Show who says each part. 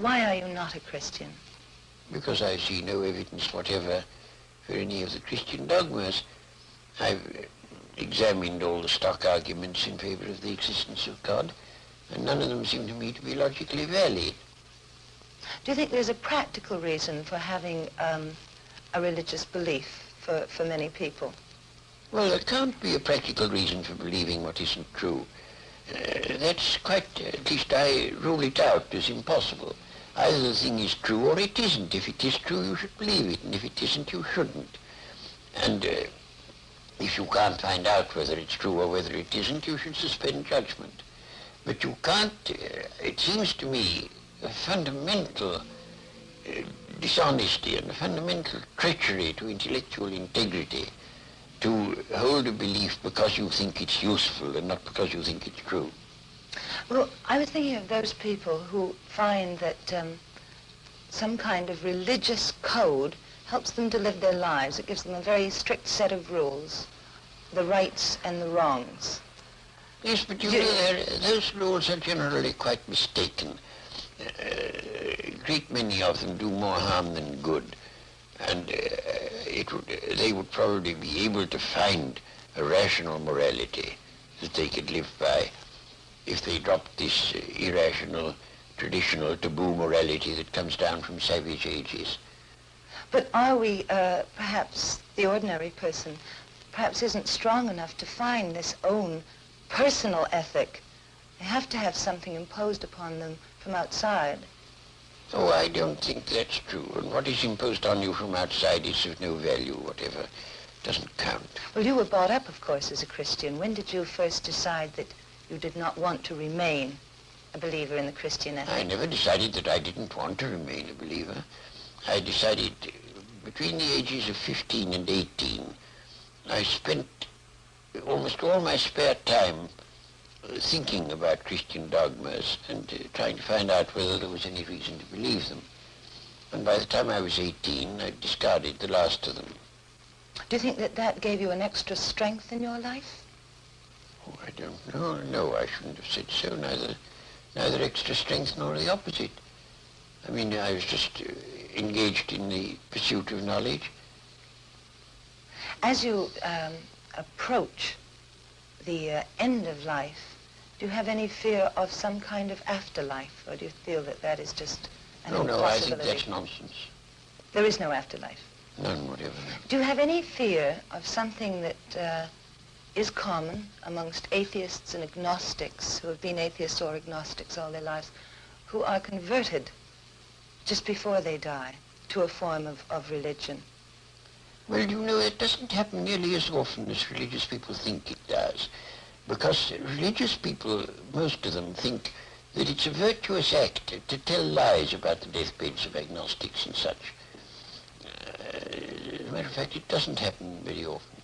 Speaker 1: Why are you not a Christian?
Speaker 2: Because I see no evidence whatever for any of the Christian dogmas. I've examined all the stock arguments in favor of the existence of God, and none of them seem to me to be logically valid.
Speaker 1: Do you think there's a practical reason for having a religious belief for many people?
Speaker 2: Well, there can't be a practical reason for believing what isn't true. That's quite, at least I rule it out as impossible. Either the thing is true or it isn't. If it is true, you should believe it, and if it isn't, you shouldn't. And if you can't find out whether it's true or whether it isn't, you should suspend judgment. But you can't, it seems to me, a fundamental dishonesty and a fundamental treachery to intellectual integrity to hold a belief because you think it's useful and not because you think it's true.
Speaker 1: Well, I was thinking of those people who find that some kind of religious code helps them to live their lives. It gives them a very strict set of rules, the rights and the wrongs.
Speaker 2: Yes, but you know, those rules are generally quite mistaken. A great many of them do more harm than good. And they would probably be able to find a rational morality that they could live by if they dropped this irrational, traditional, taboo morality that comes down from savage ages.
Speaker 1: But are we, perhaps the ordinary person, perhaps isn't strong enough to find this own personal ethic? They have to have something imposed upon them from outside.
Speaker 2: Oh, I don't think that's true. And what is imposed on you from outside is of no value, whatever. Doesn't count.
Speaker 1: Well, you were brought up, of course, as a Christian. When did you first decide that you did not want to remain a believer in the Christian ethic?
Speaker 2: I never decided that I didn't want to remain a believer. I decided between the ages of 15 and 18, I spent almost all my spare time thinking about Christian dogmas and trying to find out whether there was any reason to believe them. And by the time I was 18, I discarded the last of them.
Speaker 1: Do you think that that gave you an extra strength in your life?
Speaker 2: Oh, I don't know. No, I shouldn't have said so. Neither extra strength nor the opposite. I mean, I was just engaged in the pursuit of knowledge.
Speaker 1: As you approach the end of life, do you have any fear of some kind of afterlife, or do you feel that that is just an impossibility?
Speaker 2: No, I think that's nonsense.
Speaker 1: There is no afterlife?
Speaker 2: None whatever.
Speaker 1: Do you have any fear of something that is common amongst atheists and agnostics who have been atheists or agnostics all their lives, who are converted just before they die to a form of religion?
Speaker 2: Well, you know, it doesn't happen nearly as often as religious people think it does. Because religious people, most of them, think that it's a virtuous act to tell lies about the deathbeds of agnostics and such. As a matter of fact, it doesn't happen very often.